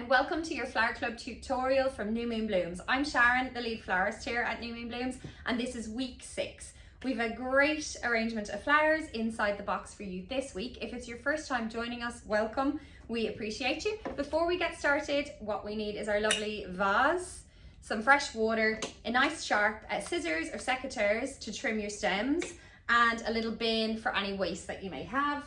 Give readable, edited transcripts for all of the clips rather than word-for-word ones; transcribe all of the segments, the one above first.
and welcome to your Flower Club tutorial from New Moon Blooms. I'm Sharon, the lead florist here at New Moon Blooms, and this is week 6. We've a great arrangement of flowers inside the box for you this week. If it's your first time joining us, welcome. We appreciate you. Before we get started, what we need is our lovely vase, some fresh water, a nice sharp scissors or secateurs to trim your stems, and a little bin for any waste that you may have.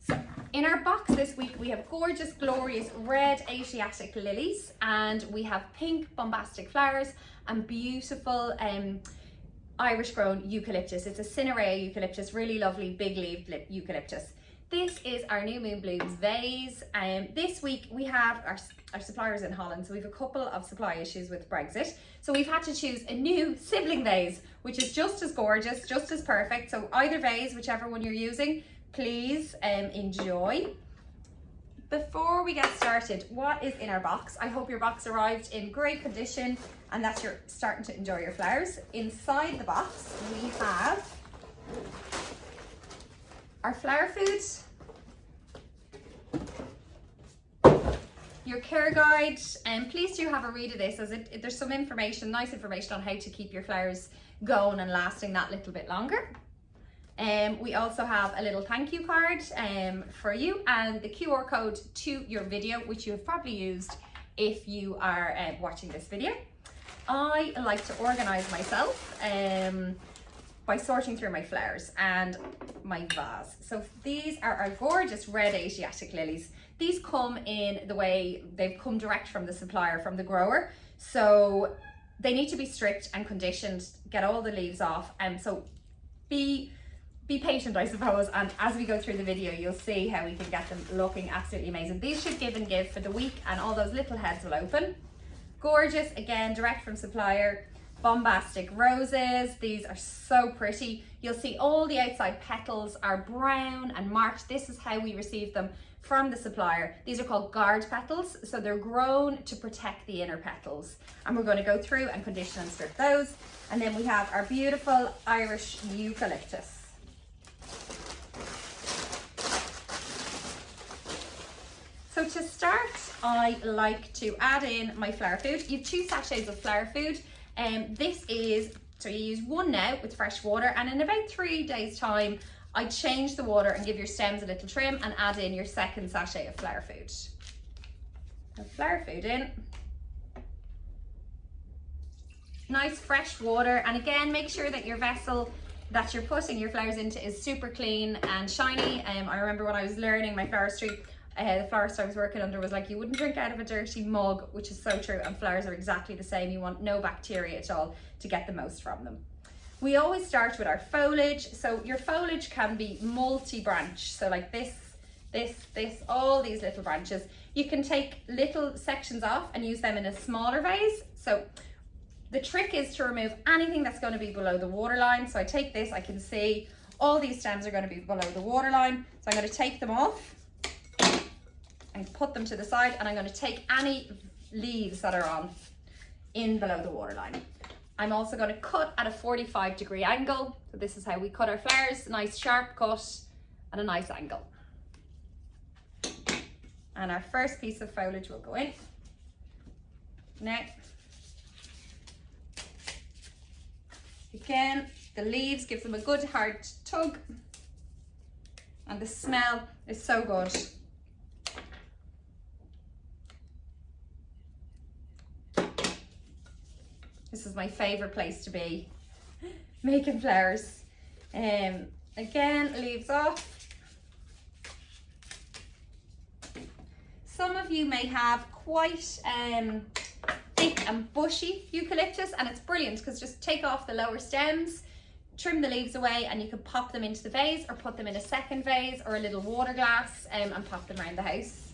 So in our box this week, we have gorgeous, glorious red Asiatic lilies, and we have pink bombastic flowers and beautiful Irish grown eucalyptus. It's a cinerea eucalyptus, really lovely big leaved eucalyptus. This is our New Moon Blooms vase. This week we have our suppliers in Holland, so we have a couple of supply issues with Brexit. So we've had to choose a new sibling vase, which is just as gorgeous, just as perfect. So either vase, whichever one you're using, please enjoy. Before we get started, what is in our box? I hope your box arrived in great condition and that you're starting to enjoy your flowers. Inside the box, we have our flower foods, your care guide, and please do have a read of this, as there's some information, nice information on how to keep your flowers going and lasting that little bit longer. We also have a little thank you card for you, and the QR code to your video, which you have probably used if you are watching this video. I like to organize myself by sorting through my flowers and my vase. So these are our gorgeous red Asiatic lilies. These come in the way they've come direct from the supplier, from the grower. So they need to be stripped and conditioned, get all the leaves off. And so be patient, I suppose, and as we go through the video, you'll see how we can get them looking absolutely amazing. These should give and give for the week, and all those little heads will open. Gorgeous, again, direct from supplier. Bombastic roses. These are so pretty. You'll see all the outside petals are brown and marked. This is how we receive them from the supplier. These are called guard petals, so they're grown to protect the inner petals. And we're going to go through and condition and strip those. And then we have our beautiful Irish eucalyptus. So to start, I like to add in my flower food. You have 2 sachets of flower food. So you use 1 now with fresh water, and in about 3 days time, I change the water and give your stems a little trim and add in your 2nd sachet of flower food. Put flower food in. Nice fresh water, and again, make sure that your vessel that you're putting your flowers into is super clean and shiny. I remember when I was learning my floristry, the florist I was working under was like, you wouldn't drink out of a dirty mug, which is so true, and flowers are exactly the same. You want no bacteria at all to get the most from them. We always start with our foliage. So your foliage can be multi-branch, so like this, all these little branches. You can take little sections off and use them in a smaller vase. So the trick is to remove anything that's going to be below the waterline. So I take this, I can see all these stems are going to be below the waterline, so I'm going to take them off and put them to the side, and I'm going to take any leaves that are on in below the waterline. I'm also going to cut at a 45-degree angle. So this is how we cut our flowers, nice sharp cut at a nice angle. And our first piece of foliage will go in. Now, again, the leaves, give them a good hard tug, and the smell is so good. This is my favorite place to be, making flowers. Again, leaves off. Some of you may have quite thick and bushy eucalyptus, and it's brilliant because just take off the lower stems, trim the leaves away, and you can pop them into the vase or put them in a 2nd vase or a little water glass and pop them around the house.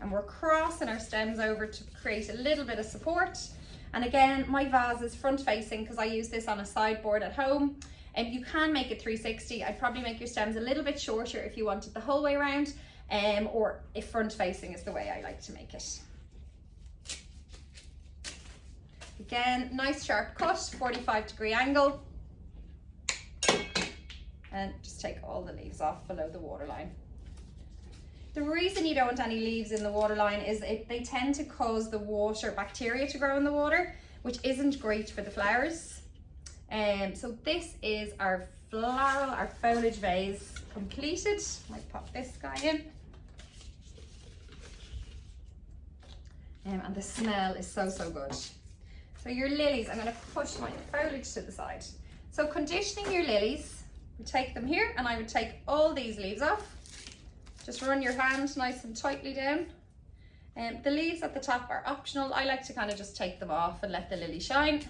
And we're crossing our stems over to create a little bit of support. And again, my vase is front facing because I use this on a sideboard at home. And you can make it 360. I'd probably make your stems a little bit shorter if you wanted the whole way around. or if front facing is the way I like to make it. Again, nice sharp cut, 45-degree angle. And just take all the leaves off below the waterline. The reason you don't want any leaves in the waterline is they tend to cause the water bacteria to grow in the water, which isn't great for the flowers. So this is our foliage vase completed. I might pop this guy in. And the smell is so, so good. So your lilies, I'm going to push my foliage to the side. So conditioning your lilies, you take them here, and I would take all these leaves off. Just run your hand nice and tightly down. The leaves at the top are optional. I like to kind of just take them off and let the lily shine.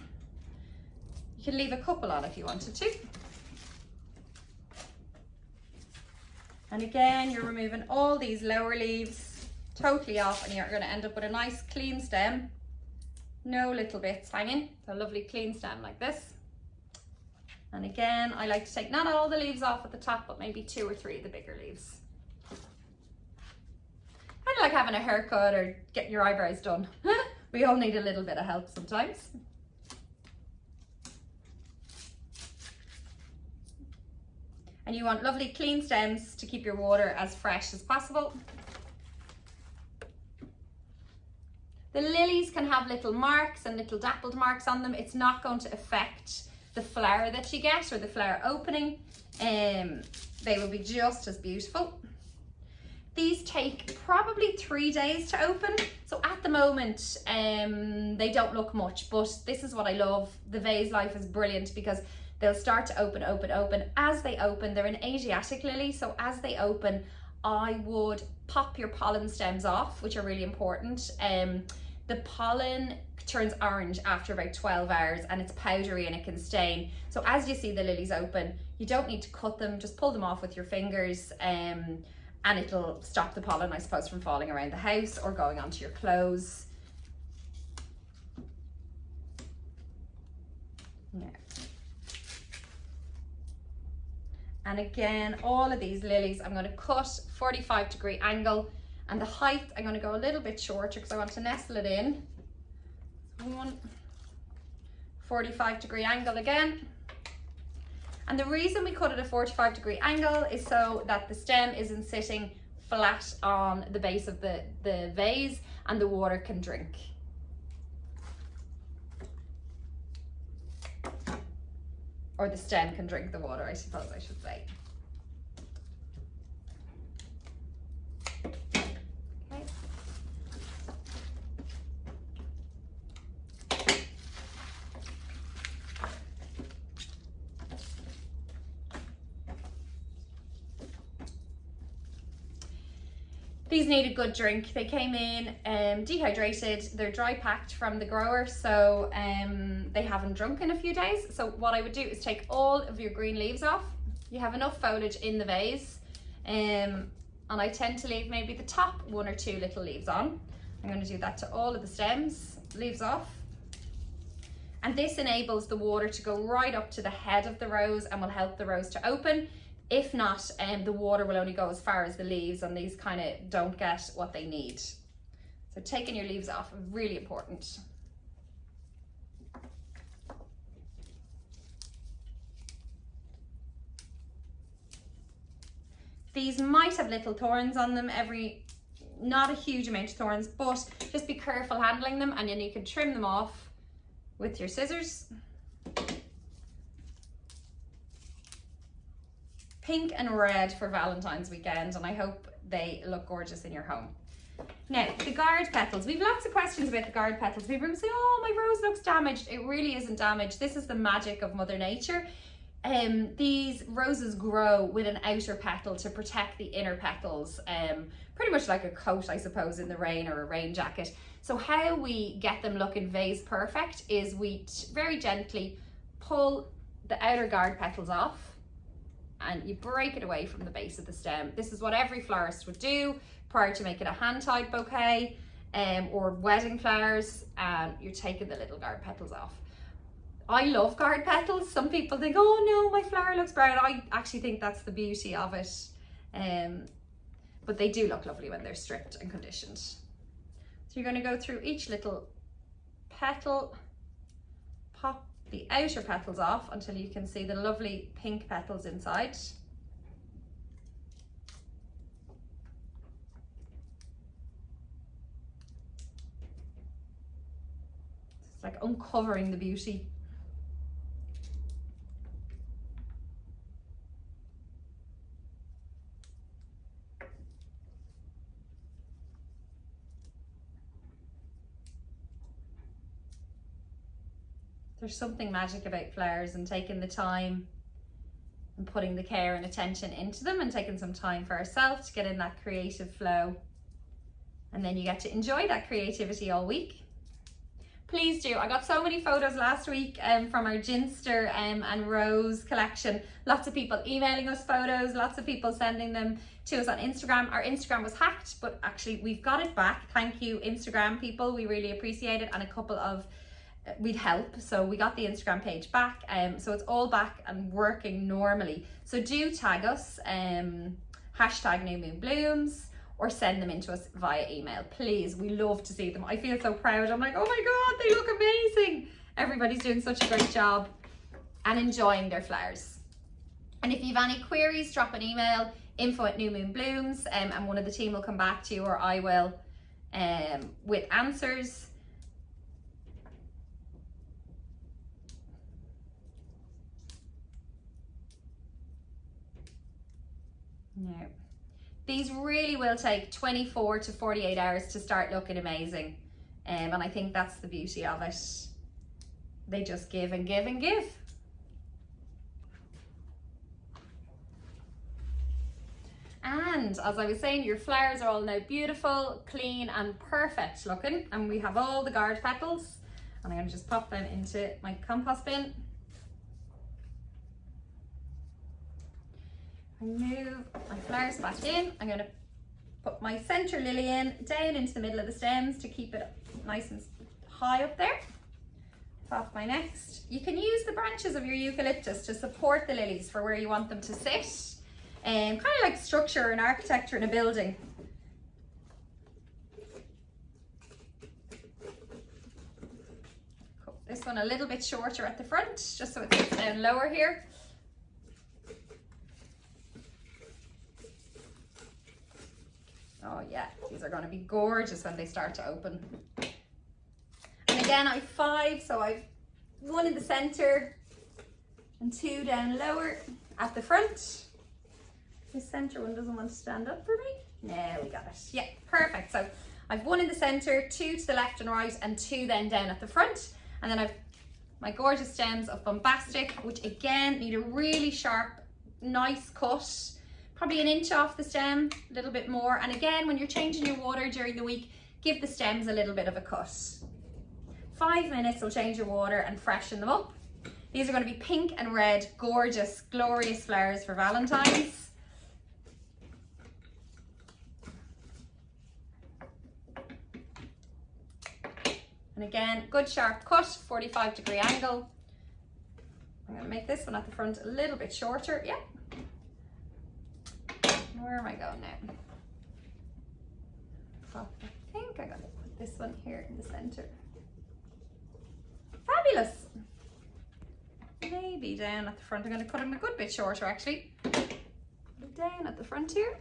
You can leave a couple on if you wanted to. And again, you're removing all these lower leaves totally off, and you're going to end up with a nice clean stem. No little bits hanging. So a lovely clean stem like this. And again, I like to take not all the leaves off at the top, but maybe 2 or 3 of the bigger leaves. Kind of like having a haircut or getting your eyebrows done. We all need a little bit of help sometimes. And you want lovely clean stems to keep your water as fresh as possible. The lilies can have little marks and little dappled marks on them. It's not going to affect the flower that you get or the flower opening. They will be just as beautiful. These take probably 3 days to open. So at the moment, they don't look much, but this is what I love. The vase life is brilliant because they'll start to open. As they open, they're an Asiatic lily. So as they open, I would pop your pollen stems off, which are really important. The pollen turns orange after about 12 hours and it's powdery and it can stain. So as you see the lilies open, you don't need to cut them, just pull them off with your fingers, and it'll stop the pollen, I suppose, from falling around the house or going onto your clothes. Now. And again, all of these lilies, I'm going to cut 45-degree angle, and the height, I'm going to go a little bit shorter because I want to nestle it in. 45-degree angle again. And the reason we cut it a 45-degree angle is so that the stem isn't sitting flat on the base of the vase and the water can drink. Or the stem can drink the water, I suppose I should say. Okay. These need a good drink. They came in dehydrated. They're dry packed from the grower, so they haven't drunk in a few days. So what I would do is take all of your green leaves off. You have enough foliage in the vase, and I tend to leave maybe the top 1 or 2 little leaves on. I'm going to do that to all of the stems, leaves off. And this enables the water to go right up to the head of the rose and will help the rose to open. If not, the water will only go as far as the leaves, and these kind of don't get what they need. So taking your leaves off, really important. These might have little thorns on them, not a huge amount of thorns, but just be careful handling them, and then you can trim them off with your scissors. Pink and red for Valentine's weekend, and I hope they look gorgeous in your home. Now, the guard petals. We have lots of questions about the guard petals. People say, oh, my rose looks damaged. It really isn't damaged. This is the magic of Mother Nature. These roses grow with an outer petal to protect the inner petals, pretty much like a coat, I suppose, in the rain, or a rain jacket. So how we get them looking vase perfect is we very gently pull the outer guard petals off, and you break it away from the base of the stem. This is what every florist would do prior to making a hand-tied bouquet or wedding flowers, and you're taking the little guard petals off. I love guard petals. Some people think, oh no, my flower looks brown. I actually think that's the beauty of it. but they do look lovely when they're stripped and conditioned. So you're going to go through each little petal, pop the outer petals off until you can see the lovely pink petals inside. It's like uncovering the beauty. There's something magic about flowers and taking the time and putting the care and attention into them and taking some time for ourselves to get in that creative flow. And then you get to enjoy that creativity all week. Please do. I got so many photos last week from our Ginster and Rose collection. Lots of people emailing us photos, lots of people sending them to us on Instagram. Our Instagram was hacked, but actually we've got it back. Thank you, Instagram people. We really appreciate it. And a couple of we'd help, so we got the Instagram page back, so it's all back and working normally. So do tag us, hashtag New Moon Blooms, or send them into us via email, please. We love to see them. I feel so proud. I'm like, oh my god, they look amazing. Everybody's doing such a great job and enjoying their flowers. And if you have any queries, drop an email, info@newmoonblooms, and one of the team will come back to you, or I will, with answers. Now, these really will take 24 to 48 hours to start looking amazing. And I think that's the beauty of it. They just give and give and give. And as I was saying, your flowers are all now beautiful, clean and perfect looking. And we have all the guard petals. And I'm going to just pop them into my compost bin. I move my flowers back in. I'm going to put my center lily in down into the middle of the stems to keep it nice and high up there. Pop my next. You can use the branches of your eucalyptus to support the lilies for where you want them to sit. Kind of like structure and architecture in a building. Cut this one a little bit shorter at the front, just so it sits down lower here. Oh yeah, these are going to be gorgeous when they start to open. And again, I have 5, so I've 1 in the center and 2 down lower at the front. This center one doesn't want to stand up for me. No, we got it. Yeah, perfect. So I've 1 in the center, 2 to the left and right, and 2 then down at the front. And then I've my gorgeous stems of Bombastic, which again need a really sharp, nice cut. Probably 1 inch off the stem, a little bit more. And again, when you're changing your water during the week, give the stems a little bit of a cut. 5 minutes will change your water and freshen them up. These are going to be pink and red, gorgeous, glorious flowers for Valentine's. And again, good sharp cut, 45-degree angle. I'm going to make this one at the front a little bit shorter. Yeah. Where am I going now? Oh, I think I got to put this one here in the center. Fabulous. Maybe down at the front. I'm going to cut them a good bit shorter actually. Down at the front here.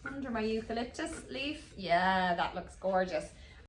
Under my eucalyptus leaf. Yeah, that looks gorgeous.